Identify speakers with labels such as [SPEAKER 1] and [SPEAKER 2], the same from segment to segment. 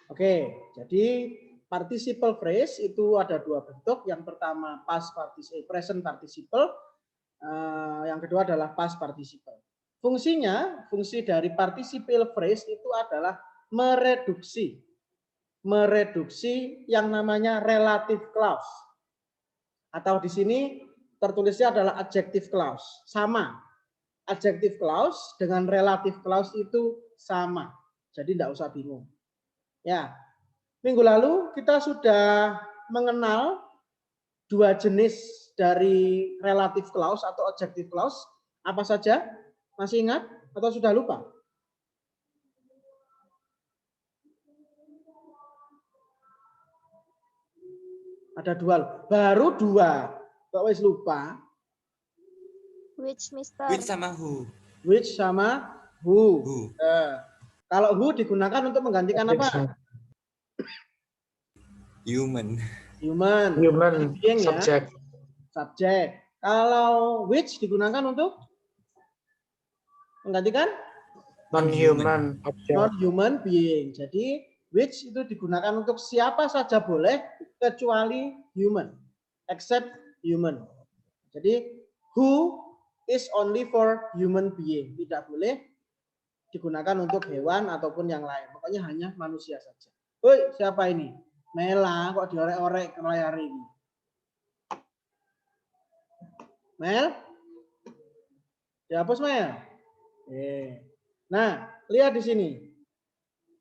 [SPEAKER 1] Oke, jadi participle phrase itu ada dua bentuk. Yang pertama past participle, present participle. Yang kedua adalah past participle. Fungsi dari participle phrase itu adalah mereduksi yang namanya relative clause. Atau di sini tertulisnya adalah adjective clause. Sama. Adjective clause dengan relative clause itu sama. Jadi tidak usah bingung. Ya, minggu lalu kita sudah mengenal dua jenis dari relative clause atau adjective clause. Apa saja? Masih ingat atau sudah lupa? Ada dua, baru dua. Kok wis lupa?
[SPEAKER 2] Which, Mister?
[SPEAKER 3] Which sama who.
[SPEAKER 1] Which sama who. Kalau who digunakan untuk menggantikan apa?
[SPEAKER 3] Human.
[SPEAKER 1] Human. Being, subject. Ya? Subject. Kalau which digunakan untuk menggantikan
[SPEAKER 4] non-human object.
[SPEAKER 1] Non-human being. Jadi which itu digunakan untuk siapa saja boleh kecuali human, except human. Jadi who is only for human being, tidak boleh digunakan untuk hewan ataupun yang lain. Pokoknya hanya manusia saja. Woi, siapa ini? Mela, kok diorek-orek ke layar ini? Mel? Dihapus Mel? Nah, lihat di sini.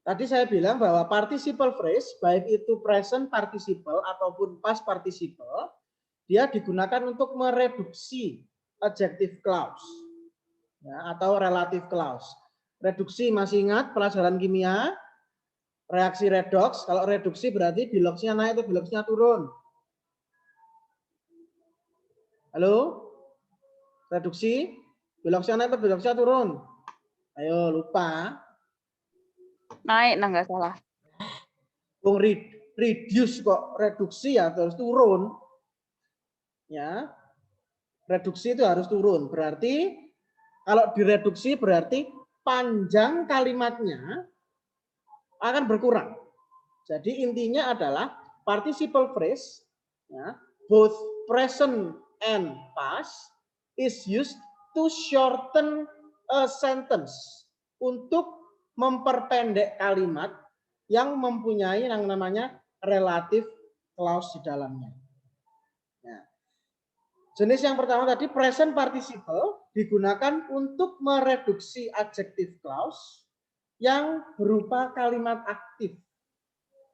[SPEAKER 1] Tadi saya bilang bahwa participle phrase, baik itu present participle ataupun past participle, dia digunakan untuk mereduksi adjective clause ya, atau relative clause. Reduksi masih ingat pelajaran kimia? Reaksi redox, kalau reduksi berarti biloxnya naik atau biloxnya turun? Halo? Reduksi, biloxnya naik atau biloxnya turun? Ayo, lupa.
[SPEAKER 5] Naik, nah nggak salah.
[SPEAKER 1] Reduce kok, reduksi ya terus turun. Ya, reduksi itu harus turun. Berarti kalau direduksi berarti panjang kalimatnya akan berkurang. Jadi intinya adalah participle phrase, ya, both present and past is used to shorten a sentence, untuk memperpendek kalimat yang mempunyai yang namanya relative clause di dalamnya. Nah, jenis yang pertama tadi present participle digunakan untuk mereduksi adjective clause yang berupa kalimat aktif.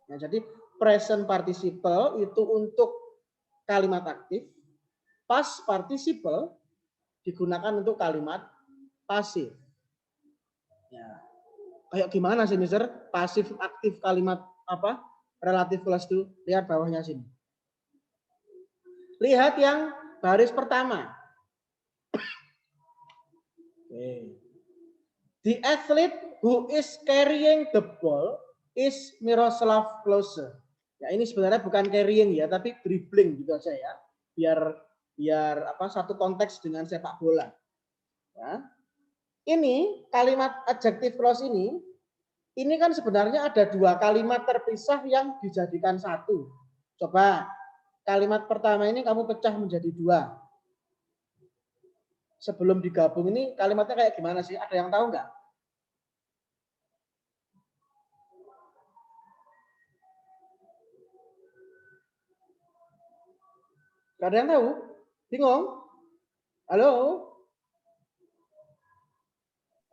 [SPEAKER 1] Nah, jadi present participle itu untuk kalimat aktif, past participle digunakan untuk kalimat pasif. Ya. Kayak gimana sih, Mister? Pasif aktif kalimat apa? Relative clause itu. Lihat bawahnya sini. Lihat yang baris pertama. The athlete who is carrying the ball is Miroslav Klose. Ya, ini sebenarnya bukan carrying ya, tapi dribbling gitu aja ya. Biar apa satu konteks dengan sepak bola. Ya. Ini kalimat adjective clause ini kan sebenarnya ada dua kalimat terpisah yang dijadikan satu. Coba kalimat pertama ini kamu pecah menjadi dua. Sebelum digabung ini kalimatnya kayak gimana sih? Ada yang tahu nggak? Nggak ada yang tahu? Bingung? Halo?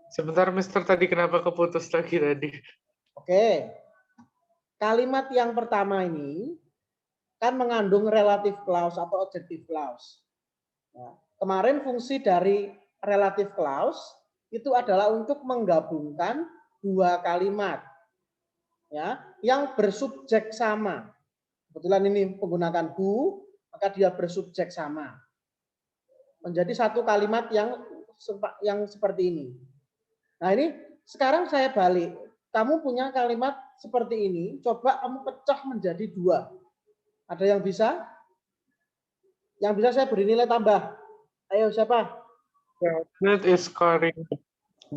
[SPEAKER 4] Sebentar, Mister, tadi kenapa keputus lagi tadi?
[SPEAKER 1] Oke. Kalimat yang pertama ini kan mengandung relative clause atau adjective clause. Ya. Kemarin fungsi dari relative clause itu adalah untuk menggabungkan dua kalimat ya yang bersubjek sama. Kebetulan ini menggunakan who, maka dia bersubjek sama. Menjadi satu kalimat yang seperti ini. Nah, ini sekarang saya balik. Kamu punya kalimat seperti ini, coba kamu pecah menjadi dua. Ada yang bisa? Yang bisa saya beri nilai tambah. Ayo siapa?
[SPEAKER 4] The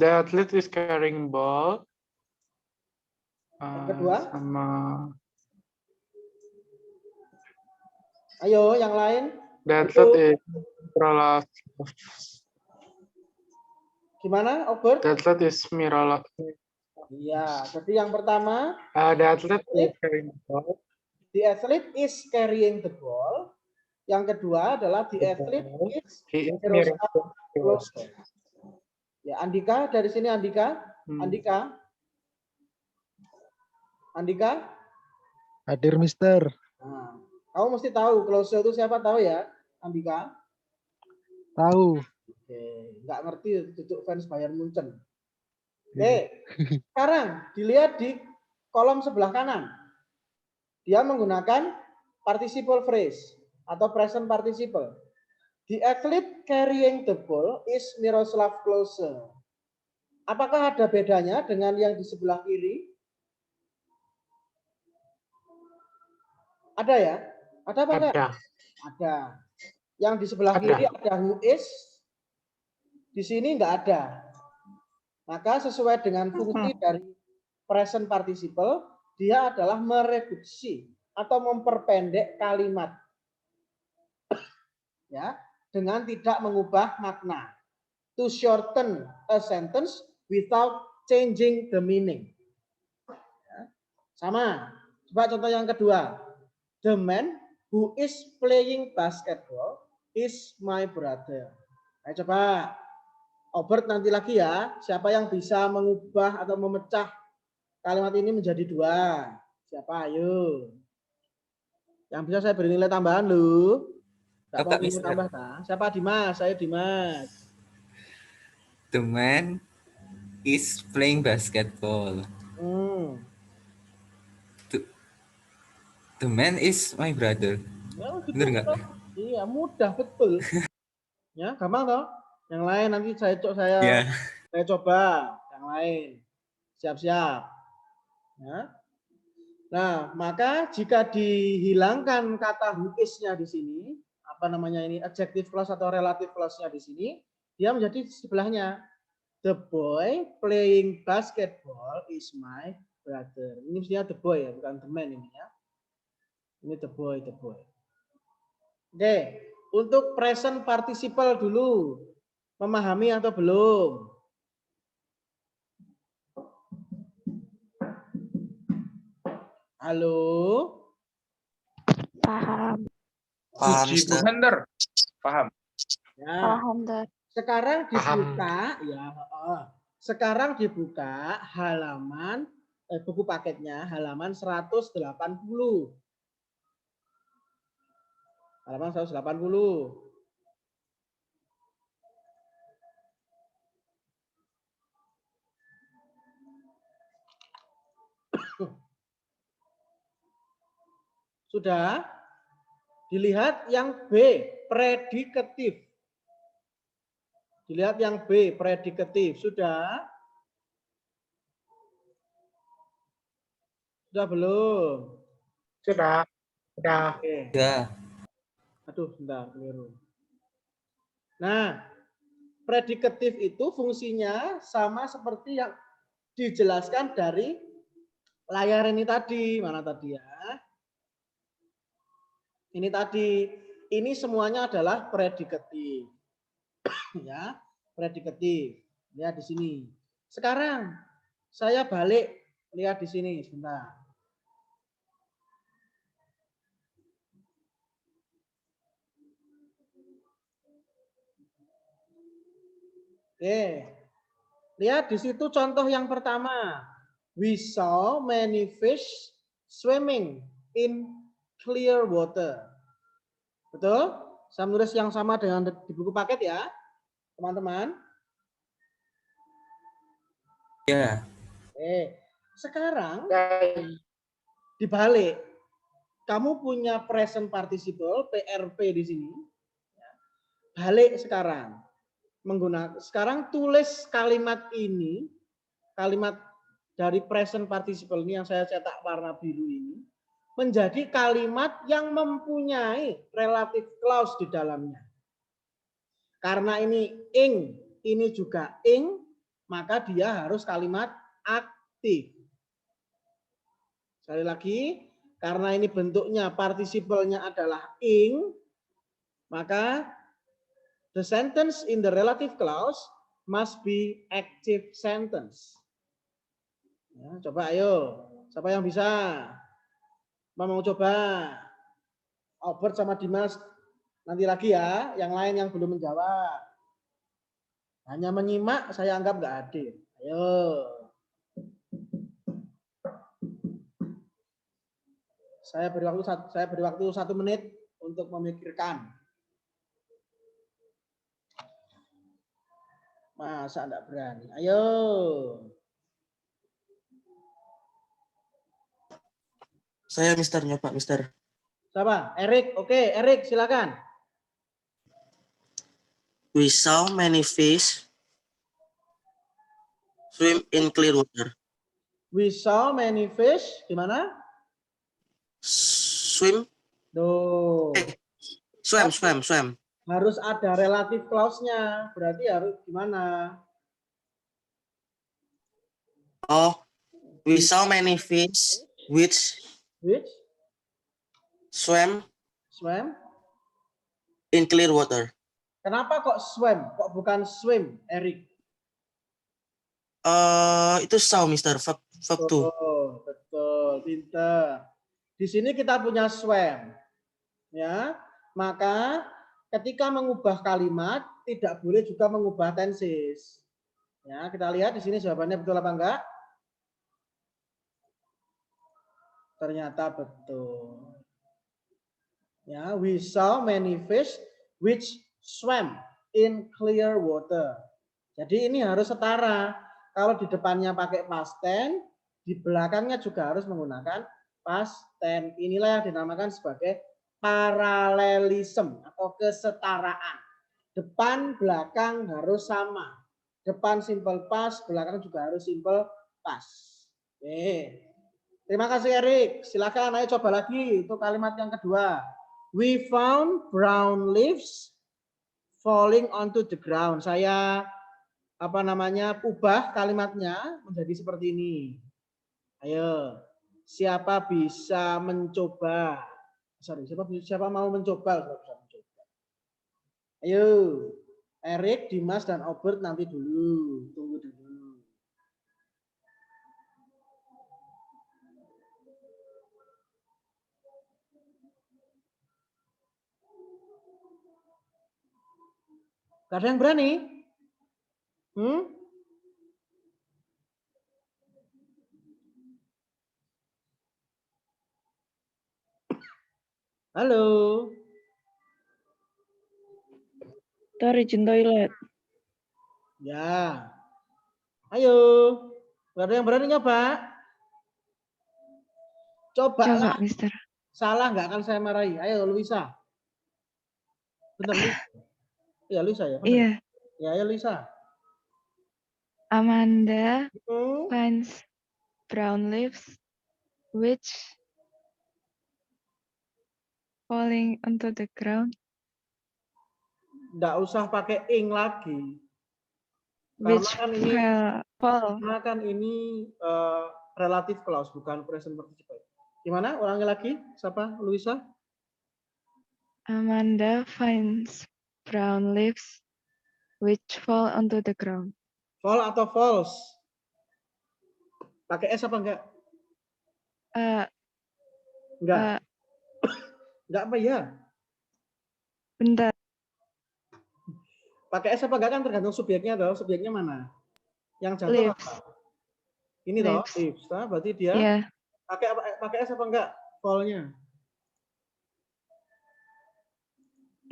[SPEAKER 4] athlete is carrying ball.
[SPEAKER 1] Yang kedua,
[SPEAKER 4] Sama
[SPEAKER 1] ayo yang lain.
[SPEAKER 4] the athlete is Miroslav.
[SPEAKER 1] Gimana, Albert?
[SPEAKER 4] The athlete is Miroslav.
[SPEAKER 1] Iya, jadi yang pertama,
[SPEAKER 4] The athlete is carrying the ball.
[SPEAKER 1] the athlete is carrying the ball. Yang kedua adalah the athlete is
[SPEAKER 4] He is
[SPEAKER 1] Miroslav
[SPEAKER 4] Miroslav.
[SPEAKER 1] Klose. Ya, Andika dari sini Andika. Andika. Andika.
[SPEAKER 3] Hadir, Mister.
[SPEAKER 1] Nah, kamu mesti tahu Klose itu siapa, tahu ya, Andika?
[SPEAKER 3] Tahu.
[SPEAKER 1] Oke, nggak ngerti duduk fans Bayern Munchen. Oke, sekarang dilihat di kolom sebelah kanan. Dia menggunakan participle phrase atau present participle. The athlete carrying the ball is Miroslav Klose. Apakah ada bedanya dengan yang di sebelah kiri? Ada ya? Ada apa enggak? Ada. Yang di sebelah kiri ada who is. Di sini enggak ada. Maka sesuai dengan fungsi dari present participle, dia adalah mereduksi atau memperpendek kalimat. Ya, dengan tidak mengubah makna. To shorten a sentence without changing the meaning. Ya. Sama. Coba contoh yang kedua. The man who is playing basketball is my brother. Ayo coba. Albert nanti lagi ya. Siapa yang bisa mengubah atau memecah kalimat ini menjadi dua? Siapa? Ayo. Yang bisa saya beri nilai tambahan lu. Tidak mau nilai tambah kan? Siapa? Dimas. Ayo Dimas.
[SPEAKER 6] The man is playing basketball. The man is my brother.
[SPEAKER 1] Ya, gitu.
[SPEAKER 6] Bener nggak?
[SPEAKER 1] Iya, mudah betul. Ya, gampang toh? Yang lain nanti saya coba yang lain. Siap-siap. Ya. Nah, maka jika dihilangkan kata who is-nya di sini, apa namanya ini, adjective clause atau relative clause-nya di sini, dia menjadi sebelahnya. The boy playing basketball is my brother. Ini mestinya the boy ya, bukan the man ini ya. Ini the boy, the boy. Oke, untuk present participle dulu. Memahami atau belum? Halo?
[SPEAKER 2] Paham.
[SPEAKER 6] Paham,
[SPEAKER 4] Puji
[SPEAKER 6] Mister.
[SPEAKER 4] Buhander. Paham.
[SPEAKER 1] Ya.
[SPEAKER 2] Paham, Dad.
[SPEAKER 1] Sekarang dibuka ya. Sekarang dibuka halaman buku paketnya halaman 180. Halaman 180. Sudah? Dilihat yang B, predikatif. Dilihat yang B, predikatif. Sudah? Sudah belum?
[SPEAKER 4] Sudah. Sudah.
[SPEAKER 1] Oke.
[SPEAKER 6] Ya.
[SPEAKER 1] Aduh, bentar, keliru. Nah, predikatif itu fungsinya sama seperti yang dijelaskan dari layar ini tadi. Mana tadi ya? Ini tadi, ini semuanya adalah predikatif. Ya, predikatif. Lihat di sini. Sekarang saya balik, lihat di sini sebentar. Oke. Lihat di situ contoh yang pertama. We saw many fish swimming in clear water. Betul? Saya menulis yang sama dengan di buku paket ya, teman-teman.
[SPEAKER 6] Ya.
[SPEAKER 1] Sekarang dibalik. Kamu punya present participle PRP di sini. Balik sekarang. Sekarang tulis kalimat ini, kalimat dari present participle ini yang saya cetak warna biru ini, menjadi kalimat yang mempunyai relative clause di dalamnya. Karena ini ing, ini juga ing, maka dia harus kalimat aktif. Sekali lagi, karena ini bentuknya partisipalnya adalah ing, maka the sentence in the relative clause must be active sentence. Ya, coba ayo, siapa yang bisa? Mau coba? Albert sama Dimas nanti lagi ya, yang lain yang belum menjawab. Hanya menyimak, saya anggap nggak hadir. Ayo. Saya beri waktu 1 menit untuk memikirkan. Masa enggak berani? Ayo.
[SPEAKER 7] Saya Mister nyoba Mister.
[SPEAKER 1] Siapa? Erik. Oke, Erik silakan.
[SPEAKER 7] We saw many fish swim in clear water.
[SPEAKER 1] We saw many fish. Gimana?
[SPEAKER 7] Swim.
[SPEAKER 1] Duh.
[SPEAKER 7] Swam.
[SPEAKER 1] Harus ada relative clause-nya. Berarti harus gimana?
[SPEAKER 7] Oh, we saw many fish which swam in clear water.
[SPEAKER 1] Kenapa kok swim? Kok bukan swim, Erik?
[SPEAKER 7] Itu saw Mister. Verb 2.
[SPEAKER 1] Oh, betul, pinter. Di sini kita punya swam. Ya. Maka ketika mengubah kalimat tidak boleh juga mengubah tenses. Ya, kita lihat di sini jawabannya betul apa enggak? Ternyata betul. Ya, we saw many fish which swam in clear water. Jadi ini harus setara. Kalau di depannya pakai past tense, di belakangnya juga harus menggunakan past tense. Inilah yang dinamakan sebagai paralelisme atau kesetaraan. Depan belakang harus sama. Depan simple past, belakang juga harus simple past. Oke. Terima kasih Erik. Silakan ayo coba lagi itu kalimat yang kedua. We found brown leaves falling onto the ground. Saya ubah kalimatnya menjadi seperti ini. Ayo. Siapa bisa mencoba? Siapa mau mencoba? Ayo. Erik, Dimas dan Albert nanti dulu. Tunggu dulu. Gak ada yang berani? Halo.
[SPEAKER 5] Dari izin toilet.
[SPEAKER 1] Ya. Ayo. Gak ada yang berani nyoba? Coba lah.
[SPEAKER 5] Mister.
[SPEAKER 1] Salah nggak akan saya marahi. Ayo Luisa. Benar Luisa. Iya Luisa ya. Benar.
[SPEAKER 5] Iya.
[SPEAKER 1] Ya ayo Luisa.
[SPEAKER 5] Amanda finds brown leaves which falling onto the ground.
[SPEAKER 1] Nggak usah pakai ing lagi.
[SPEAKER 5] Which
[SPEAKER 1] Karena kan ini relative clause bukan present participle. Gimana? Orangnya lagi? Siapa? Luisa?
[SPEAKER 5] Amanda finds brown leaves which fall onto the ground.
[SPEAKER 1] Fall atau false? Pakai S apa enggak? Enggak. Enggak apa ya?
[SPEAKER 5] Bentar.
[SPEAKER 1] Pakai S apa enggak kan tergantung subjeknya toh. Subjeknya mana? Yang jatuh apa? Ini toh, leaves. Nah, berarti dia pakai S apa enggak? Fall-nya?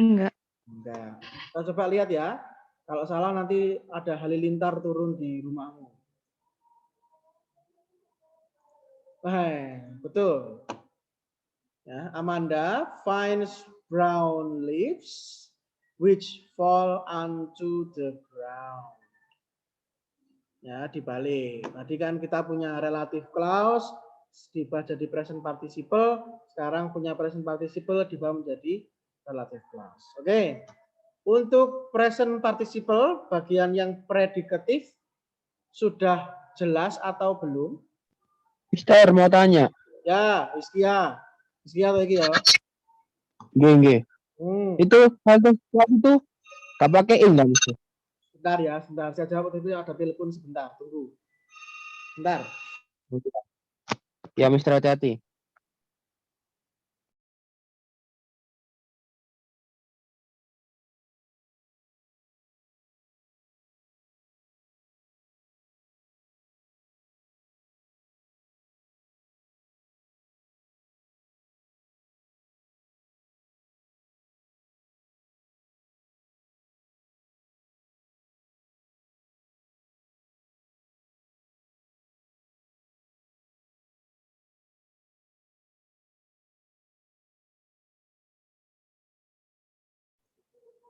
[SPEAKER 5] Enggak.
[SPEAKER 1] Enggak. Kita coba lihat ya. Kalau salah nanti ada halilintar turun di rumahmu. Betul. Ya, Amanda finds brown leaves which fall onto the ground. Ya, dibalik. Tadi kan kita punya relative clause diubah jadi present participle, sekarang punya present participle diubah menjadi relative clause. Oke. Untuk present participle bagian yang predikatif sudah jelas atau belum?
[SPEAKER 3] Mister mau tanya.
[SPEAKER 1] Ya, Rizkia. Rizkia lagi ya.
[SPEAKER 8] Nggih.
[SPEAKER 1] Hmm.
[SPEAKER 8] Itu healthy clause itu gak pakai ing kan, Mister?
[SPEAKER 1] Sebentar ya, sebentar. Saya jawab itu ada telepon sebentar. Tunggu. Sebentar.
[SPEAKER 8] Ya, Mister, hati-hati.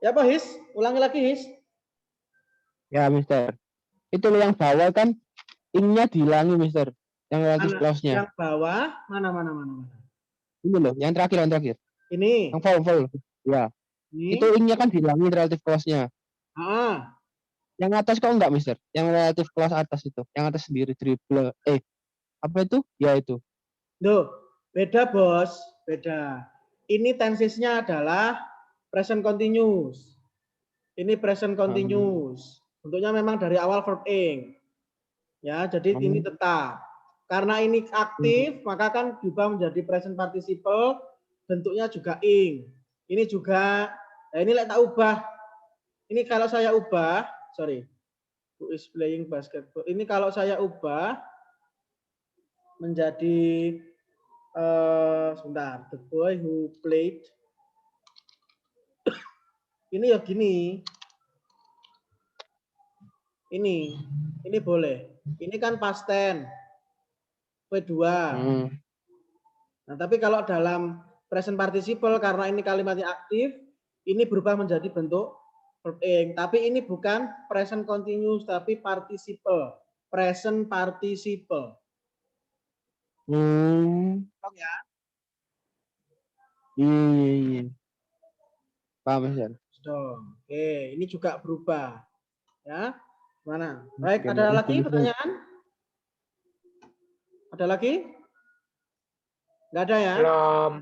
[SPEAKER 1] Ya, Pak His. Ulangi lagi, His.
[SPEAKER 8] Ya, Mister. Itu loh yang bawah kan ing-nya dihilangi, Mister. Yang relative
[SPEAKER 1] Mana?
[SPEAKER 8] clause-nya.
[SPEAKER 1] Yang bawah. Mana.
[SPEAKER 8] Ini loh, yang terakhir.
[SPEAKER 1] Ini.
[SPEAKER 8] Yang full. Ya.
[SPEAKER 1] Ini.
[SPEAKER 8] Itu ing-nya kan dihilangi relative clause-nya.
[SPEAKER 1] Ah.
[SPEAKER 8] Yang atas kok enggak, Mister? Yang relative clause atas itu. Yang atas sendiri dribble. Apa itu? Ya itu.
[SPEAKER 1] Duh, beda, Bos. Beda. Ini tensesnya adalah present continuous. Ini present continuous. Bentuknya memang dari awal verb ing. Ya, jadi ini tetap. Karena ini aktif, maka kan berubah menjadi present participle, bentuknya juga ing. Ini juga, nah ini tak ubah. Ini kalau saya ubah, sorry, who is playing basketball. Ini kalau saya ubah menjadi, sebentar, the boy who played. Ini ya gini. Ini boleh. Ini kan past tense. P2. Nah, tapi kalau dalam present participle karena ini kalimatnya aktif, ini berubah menjadi bentuk verb ing. Tapi ini bukan present continuous tapi participle. Present participle. Ya.
[SPEAKER 8] Iya. Paham, Mister?
[SPEAKER 1] Oke, ini juga berubah. Ya. Mana? Baik, ada lagi pertanyaan? Ada lagi? Enggak ada ya?
[SPEAKER 4] Belum.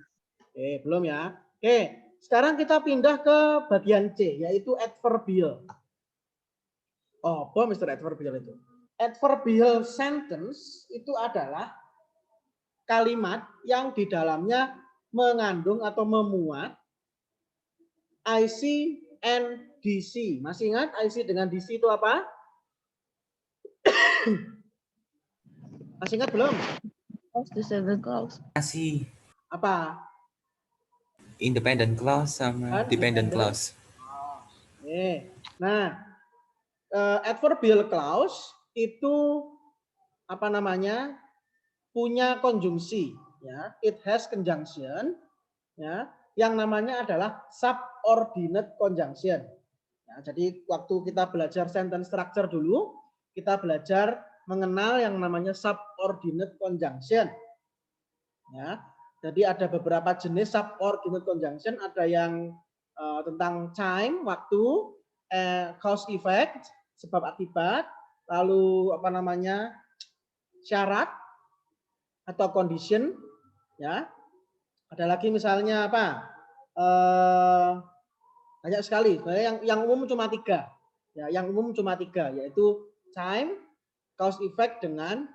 [SPEAKER 1] Belum ya. Oke, sekarang kita pindah ke bagian C, yaitu adverbial. Oh, apa Mr. Adverbial itu? Adverbial sentence itu adalah kalimat yang di dalamnya mengandung atau memuat IC and DC. Masih ingat IC dengan DC itu apa? Masih ingat belum?
[SPEAKER 2] Clause to seven clause.
[SPEAKER 6] Masih
[SPEAKER 1] Apa?
[SPEAKER 6] independent clause sama dependent clause.
[SPEAKER 1] Nah, adverbial clause itu apa namanya? Punya konjungsi, ya. It has conjunction, ya. Yang namanya adalah subordinate conjunction. Ya, jadi waktu kita belajar sentence structure dulu, kita belajar mengenal yang namanya subordinate conjunction. Ya. Jadi ada beberapa jenis subordinate conjunction, ada yang tentang time, waktu, cause effect, sebab akibat, lalu apa namanya? Syarat atau condition, ya. Ada lagi misalnya apa? Banyak sekali. Yang umum cuma 3. Ya, yang umum cuma 3, yaitu time, cause effect dengan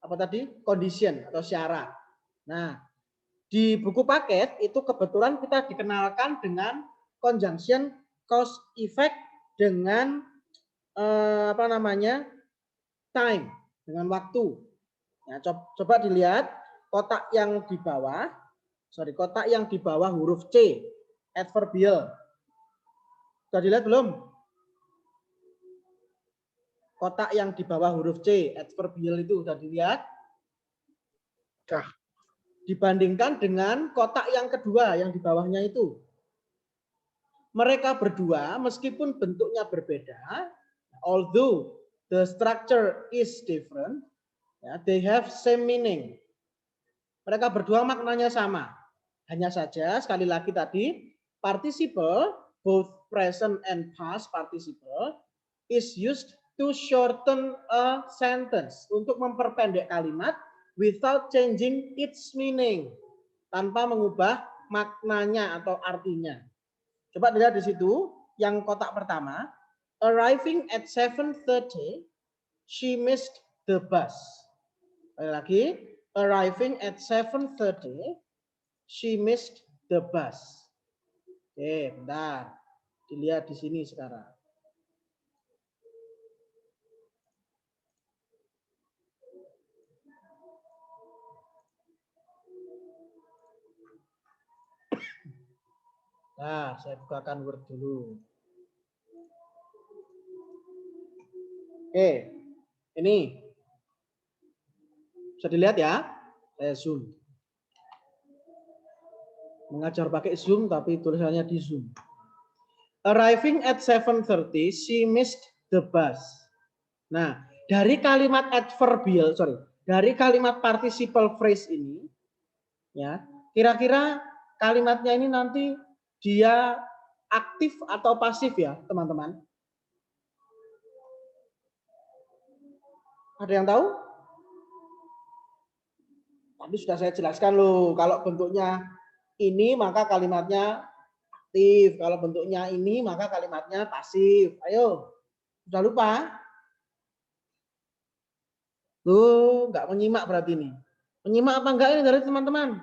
[SPEAKER 1] apa tadi? Condition atau syarat. Nah, di buku paket itu kebetulan kita dikenalkan dengan conjunction cause effect dengan apa namanya? Time, dengan waktu. Ya, coba dilihat kotak yang di bawah, kotak yang di bawah huruf C, adverbial. Sudah dilihat belum? Kotak yang di bawah huruf C, adverbial itu sudah dilihat?
[SPEAKER 4] Sudah.
[SPEAKER 1] Dibandingkan dengan kotak yang kedua yang di bawahnya itu. Mereka berdua meskipun bentuknya berbeda, although the structure is different, ya, they have same meaning. Mereka berdua maknanya sama. Hanya saja sekali lagi tadi participle, both present and past participle is used to shorten a sentence, untuk memperpendek kalimat without changing its meaning. Tanpa mengubah maknanya atau artinya. Coba dilihat di situ, yang kotak pertama. Arriving at 7:30, she missed the bus. Lagi, arriving at 7:30, she missed the bus. Oke, bentar. Dilihat di sini sekarang. Nah, saya bukakan Word dulu. Oke, ini bisa dilihat ya. Saya zoom. Mengajar pakai zoom tapi tulisannya di zoom. Arriving at 7:30, she missed the bus. Nah, dari kalimat adverbial, dari kalimat participle phrase ini, ya, kira-kira kalimatnya ini nanti dia aktif atau pasif ya, teman-teman? Ada yang tahu? Tadi sudah saya jelaskan loh, kalau bentuknya ini maka kalimatnya aktif, kalau bentuknya ini maka kalimatnya pasif. Ayo, sudah lupa? Tuh, nggak menyimak berarti ini. Menyimak apa enggak ini dari teman-teman?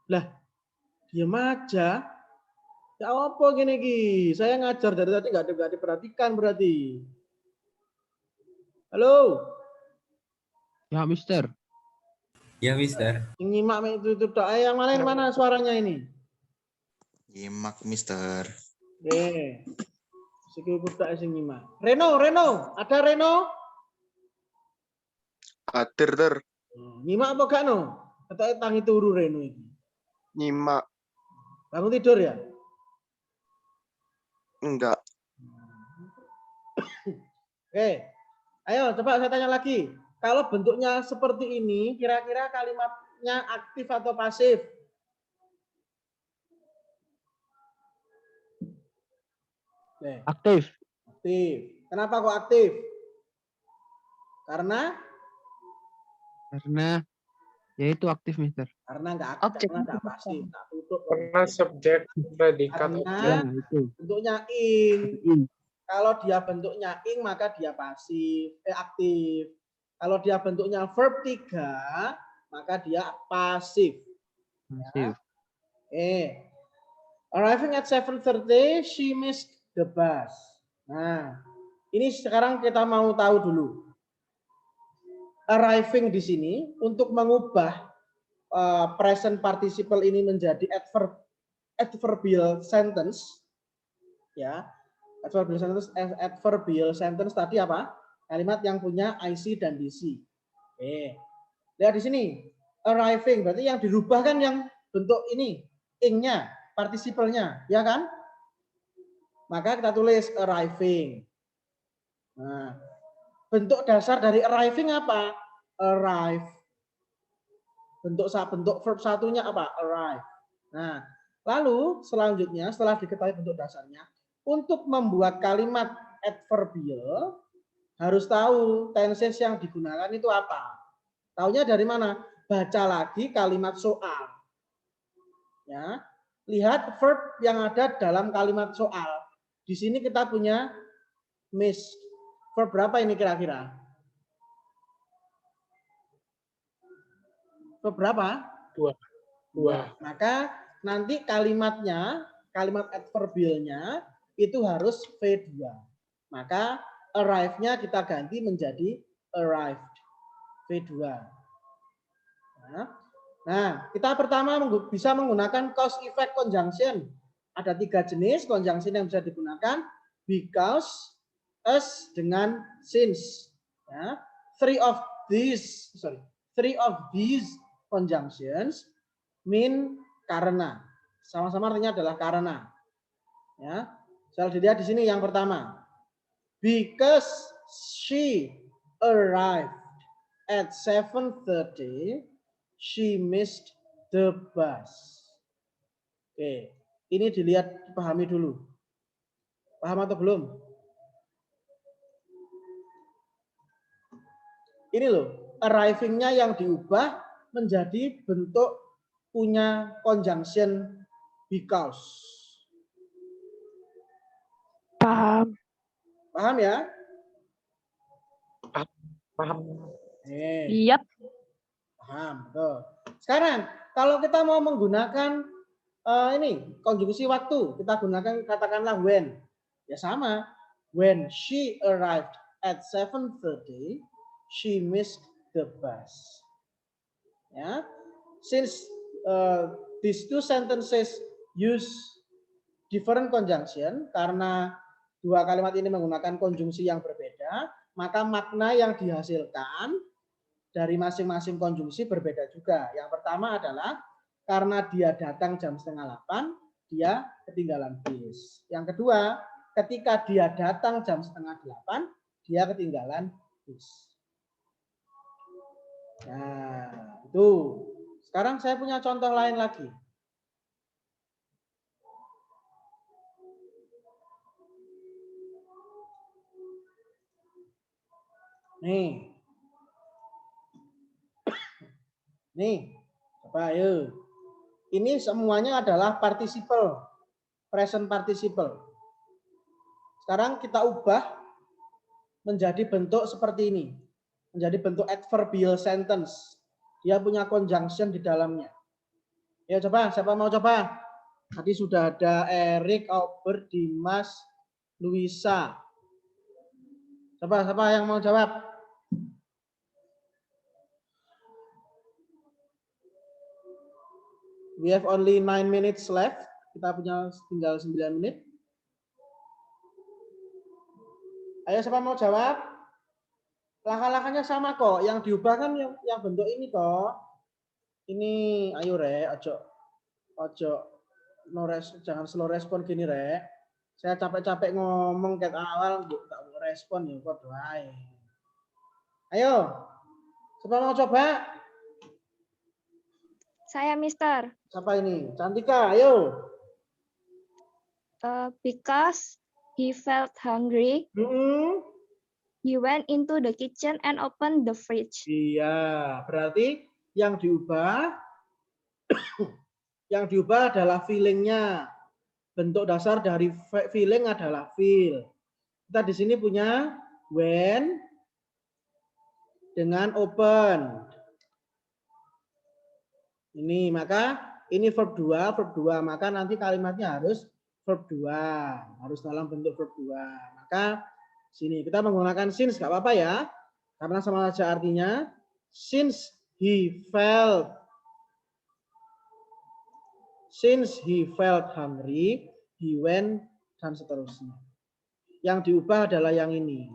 [SPEAKER 1] Lah, diam aja. Ya apa gini Ki? Saya ngajar dari tadi nggak diperhatikan berarti. Halo,
[SPEAKER 8] Ya, Mister.
[SPEAKER 6] Ya, Mister.
[SPEAKER 1] yang nyimak itu tok. Yang mana suaranya ini?
[SPEAKER 7] Nyimak, Mister.
[SPEAKER 1] Sikil budak sing nyimak. Reno, ada Reno?
[SPEAKER 9] Hadir, Ter.
[SPEAKER 1] Nyimak apa gak no? Kata tangi turu Reno ini.
[SPEAKER 9] Nyimak.
[SPEAKER 1] Bangun tidur ya?
[SPEAKER 9] Enggak.
[SPEAKER 1] Oke. Ayo coba saya tanya lagi. Kalau bentuknya seperti ini, kira-kira kalimatnya aktif atau pasif?
[SPEAKER 8] Aktif.
[SPEAKER 1] Aktif. Kenapa kok aktif? Karena
[SPEAKER 8] ya itu aktif, Mister.
[SPEAKER 1] karena nggak
[SPEAKER 2] Objek.
[SPEAKER 1] karena nggak pasif, nggak tutup.
[SPEAKER 4] Karena subjek, predikat,
[SPEAKER 1] Karena
[SPEAKER 4] objek.
[SPEAKER 8] Ya, itu.
[SPEAKER 1] bentuknya ing.
[SPEAKER 8] Ing.
[SPEAKER 1] Kalau dia bentuknya ing maka dia pasif, aktif. Kalau dia bentuknya verb 3 maka dia pasif.
[SPEAKER 8] Pasif.
[SPEAKER 1] Arriving at 7:30, she missed the bus. Nah, ini sekarang kita mau tahu dulu. Arriving di sini untuk mengubah present participle ini menjadi adverbial sentence, ya. Adverbial sentence tadi apa? Kalimat yang punya IC dan DC. Lihat di sini, arriving berarti yang dirubah kan yang bentuk ini, ing-nya, participle-nya, ya kan? Maka kita tulis arriving. Nah, bentuk dasar dari arriving apa? Arrive. Bentuk verb satunya apa? Arrive. Nah, lalu selanjutnya setelah diketahui bentuk dasarnya, untuk membuat kalimat adverbial harus tahu tenses yang digunakan itu apa. Taunya dari mana? Baca lagi kalimat soal. Ya, lihat verb yang ada dalam kalimat soal. Di sini kita punya miss. Verb berapa ini kira-kira? Verb berapa?
[SPEAKER 4] Dua.
[SPEAKER 1] Maka nanti kalimatnya, kalimat adverbialnya itu harus V2. Maka arrive-nya kita ganti menjadi arrived. V2. Nah, kita pertama bisa menggunakan cause effect conjunction. Ada 3 jenis conjunction yang bisa digunakan. Because, as, dengan since. Ya. Three of these conjunctions mean karena. Sama-sama artinya adalah karena. Ya. Saya dilihat di sini yang pertama. Because she arrived at 7:30, she missed the bus. Oke, ini dilihat, dipahami dulu. Paham atau belum? ini loh, arriving-nya yang diubah menjadi bentuk punya conjunction because.
[SPEAKER 5] Paham.
[SPEAKER 1] Paham ya?
[SPEAKER 4] Paham.
[SPEAKER 2] Yep.
[SPEAKER 1] Paham. Tuh. Sekarang kalau kita mau menggunakan ini konjungsi waktu, kita gunakan katakanlah when. Ya sama. When she arrived at 7:30, she missed the bus. Ya. Since these two sentences use different conjunction, karena dua kalimat ini menggunakan konjungsi yang berbeda, maka makna yang dihasilkan dari masing-masing konjungsi berbeda juga. Yang pertama adalah karena dia datang jam 7:30, dia ketinggalan bis. Yang kedua, ketika dia datang jam 7:30, dia ketinggalan bis. Nah, itu. Sekarang saya punya contoh lain lagi. Nih. Nih, coba ayo. Ini semuanya adalah participle, present participle. Sekarang kita ubah menjadi bentuk seperti ini. Menjadi bentuk adverbial sentence. Dia punya conjunction di dalamnya. Ya coba, siapa mau coba? Tadi sudah ada Erik, Albert, Dimas, Luisa. Coba, siapa yang mau jawab? We have only 9 minutes left. Kita punya tinggal 9 menit. Ayo siapa mau jawab? Langkah-langkahnya sama kok. Yang diubah kan yang bentuk ini toh. Ini ayo Rek, ojo jangan slow respon gini Rek. Saya capek-capek ngomong kayak awal tak mau respon ya kok doain. Ayo. Siapa mau coba?
[SPEAKER 2] Saya Mister.
[SPEAKER 1] Siapa ini? Cantika, ayo.
[SPEAKER 2] Because he felt hungry, he went into the kitchen and opened the fridge.
[SPEAKER 1] Iya, berarti yang diubah adalah feeling-nya. Bentuk dasar dari feeling adalah feel. Kita di sini punya when dengan open. Ini maka ini verb 2, maka nanti kalimatnya harus verb 2, harus dalam bentuk verb 2. Maka sini kita menggunakan since nggak apa-apa ya. Karena sama saja artinya since he felt hungry, he went dan seterusnya. Yang diubah adalah yang ini.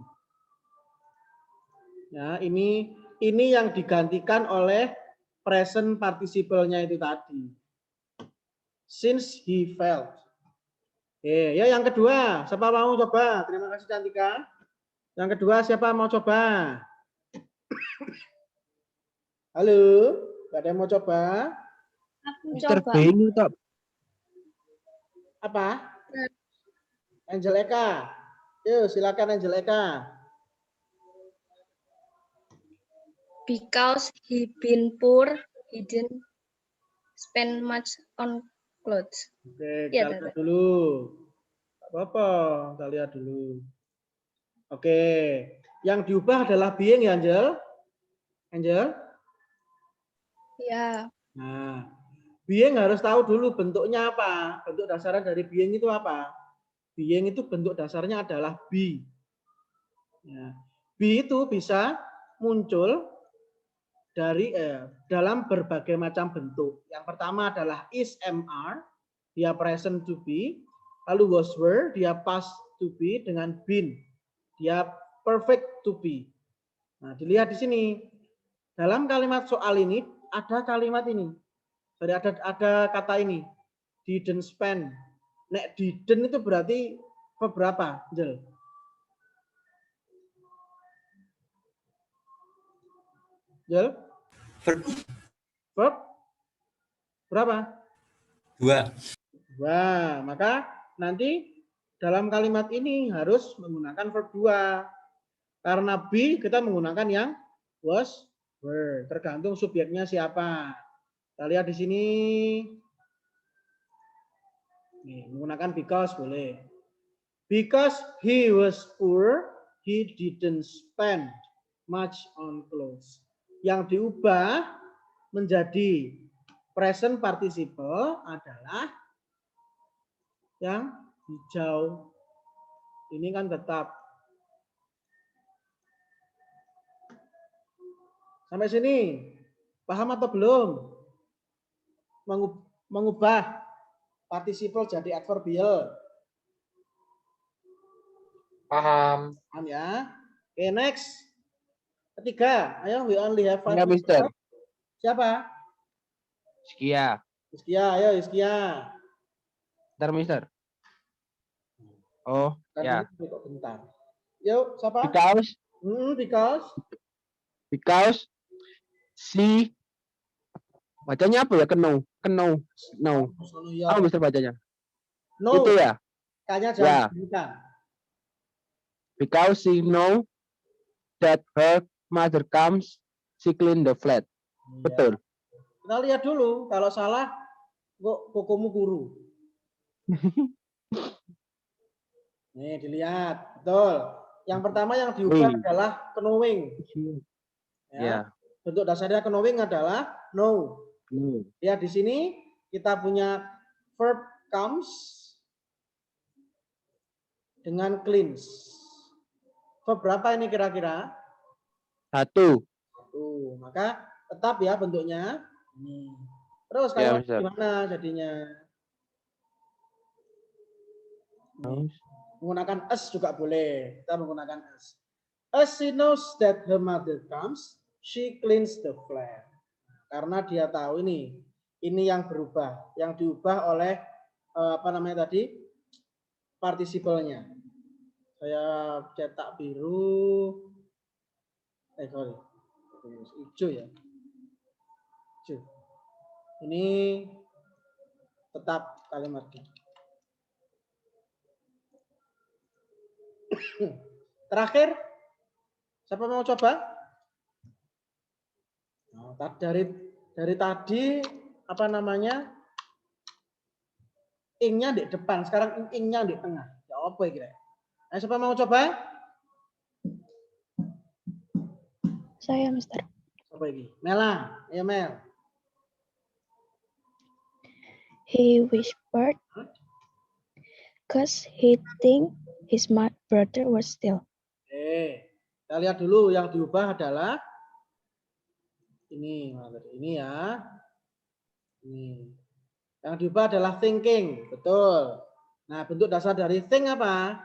[SPEAKER 1] Ya, ini yang digantikan oleh present participle-nya itu tadi. Since he felt. Oke, ya yang kedua, siapa mau coba? Terima kasih Cantika. Yang kedua, siapa mau coba? Halo, gak ada yang mau coba?
[SPEAKER 2] Aku
[SPEAKER 8] Mister
[SPEAKER 2] coba.
[SPEAKER 8] bingung tak?
[SPEAKER 1] Apa? Angel Eka. Yuk, silakan Angel Eka.
[SPEAKER 2] Because he been poor, he didn't spend much on clothes.
[SPEAKER 1] Oke,
[SPEAKER 2] Iya,
[SPEAKER 1] kita lihat dulu. Gak apa-apa, kita lihat dulu. Oke, yang diubah adalah being ya, Angel? Angel?
[SPEAKER 2] Ya,
[SPEAKER 1] Nah, being harus tahu dulu bentuknya apa. Bentuk dasarnya dari being itu apa? Being itu bentuk dasarnya adalah be. Ya. Be itu bisa muncul dari dalam berbagai macam bentuk. Yang pertama adalah is, MR, dia present to be. Lalu was, were, dia past to be dengan been, dia perfect to be. Nah, dilihat di sini. Dalam kalimat soal ini ada kalimat ini. Jadi ada kata ini. Didn't spend. Nek didn't itu berarti berapa, Jel? Jel? Verb? Berapa?
[SPEAKER 6] 2.
[SPEAKER 1] Wah, maka nanti dalam kalimat ini harus menggunakan verb 2. Karena be kita menggunakan yang was, were. Tergantung subjeknya siapa. Kita lihat di sini. Nih, menggunakan because boleh. Because he was poor, he didn't spend much on clothes. Yang diubah menjadi present participle adalah yang hijau. Ini kan tetap. Sampai sini, paham atau belum? Mengubah participle jadi adverbial.
[SPEAKER 4] Paham.
[SPEAKER 1] Paham ya? Oke, next. Ketiga, ayo we only have 5
[SPEAKER 8] Enggak,
[SPEAKER 1] minutes.
[SPEAKER 8] Mister.
[SPEAKER 1] Siapa?
[SPEAKER 8] Iskia.
[SPEAKER 1] Iskia, ayo Iskia.
[SPEAKER 8] Bentar, Mister. Oh,
[SPEAKER 1] Kan
[SPEAKER 8] ya.
[SPEAKER 1] ini kok bentar. Yuk, siapa?
[SPEAKER 8] Because si bacanya apa ya? Keno.
[SPEAKER 1] Ya.
[SPEAKER 8] Apa Mister bacanya?
[SPEAKER 1] No.
[SPEAKER 8] Itu ya.
[SPEAKER 1] Kayaknya
[SPEAKER 8] Ya.
[SPEAKER 1] jangan bukan.
[SPEAKER 8] Because she know that her mother comes, she clean the flat.
[SPEAKER 1] Iya.
[SPEAKER 8] Betul.
[SPEAKER 1] Kita lihat dulu. Kalau salah, kok kokomu guru. Nih, dilihat. Betul. Yang pertama yang diubah adalah knowing.
[SPEAKER 8] Ya.
[SPEAKER 1] Bentuk dasarnya knowing adalah know. Lihat di sini kita punya verb comes dengan cleans. Verb berapa ini kira-kira?
[SPEAKER 8] 1.
[SPEAKER 1] Maka tetap ya bentuknya. Ini. Terus
[SPEAKER 8] Ya,
[SPEAKER 1] kalau
[SPEAKER 8] Mister.
[SPEAKER 1] gimana jadinya? Menggunakan as juga boleh. Kita menggunakan as. As she knows that her mother comes, she cleans the flat. Karena dia tahu ini yang berubah, yang diubah oleh apa namanya tadi partisipalnya. Saya cetak biru, sorry, hijau ya, hijau. Ini tetap kalimatnya. Terakhir, siapa mau coba? Nah, dari tadi apa namanya? Ing-nya di depan, sekarang ing-nya di tengah. Ya apa kira? Nah, siapa mau coba?
[SPEAKER 2] Saya, Mister.
[SPEAKER 1] Apa ini? Mela, ya Mel.
[SPEAKER 2] He whispered, cause he think his brother was still.
[SPEAKER 1] Kita lihat dulu yang diubah adalah ini ya. Ini. Yang diubah adalah thinking, betul. Nah, bentuk dasar dari think apa?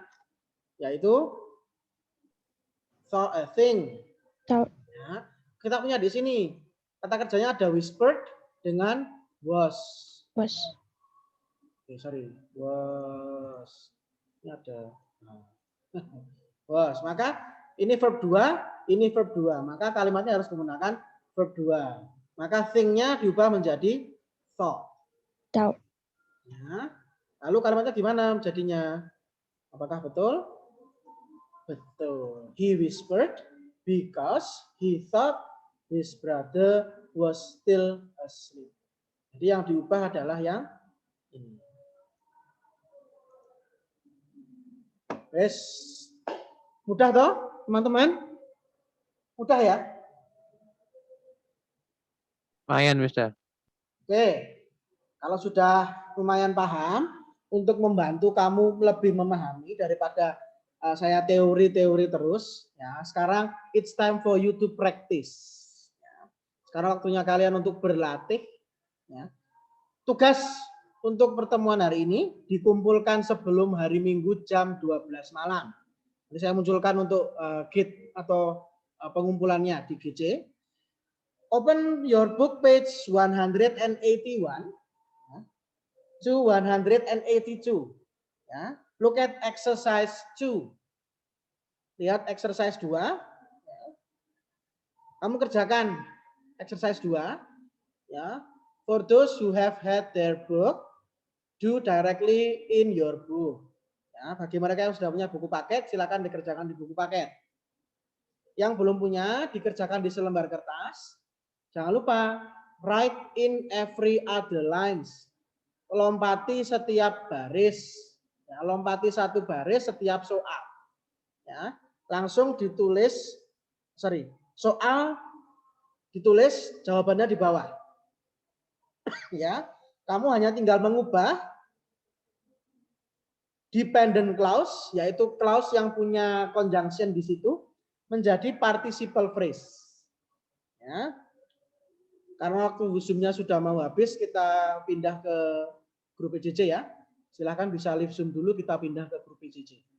[SPEAKER 1] Yaitu think. Ya. Kita punya di sini kata kerjanya ada whispered dengan was. Was. Ini ada. Was. Maka ini verb 2, ini verb 2. Maka kalimatnya harus menggunakan verb 2. Maka think-nya diubah menjadi thought. Ya. Lalu kalimatnya gimana jadinya? Apakah betul? Betul. He whispered because he thought his brother was still asleep. Jadi yang diubah adalah yang ini. Wes. Mudah toh, teman-teman? Mudah ya?
[SPEAKER 8] Lumayan, Mister.
[SPEAKER 1] Oke. Kalau sudah lumayan paham, untuk membantu kamu lebih memahami daripada saya teori-teori terus, ya. Sekarang it's time for you to practice. Ya. Sekarang waktunya kalian untuk berlatih. Ya. Tugas untuk pertemuan hari ini dikumpulkan sebelum hari Minggu jam 12 malam. Jadi saya munculkan untuk gate atau pengumpulannya di GC. Open your book page 181 to 182. Ya. Look at exercise 2. Lihat exercise 2. Kamu kerjakan exercise 2. Ya. For those who have had their book, do directly in your book. Ya, bagi mereka yang sudah punya buku paket, silakan dikerjakan di buku paket. Yang belum punya dikerjakan di selembar kertas. Jangan lupa write in every other lines. Lompati setiap baris. Ya, lompati satu baris setiap soal. Ya, langsung ditulis, soal ditulis jawabannya di bawah. Ya, kamu hanya tinggal mengubah dependent clause, yaitu clause yang punya conjunction di situ, menjadi participle phrase. Ya. Karena waktu Zoom-nya sudah mau habis, kita pindah ke grup PJJ ya. Silahkan bisa live Zoom dulu, kita pindah ke grup PJJ.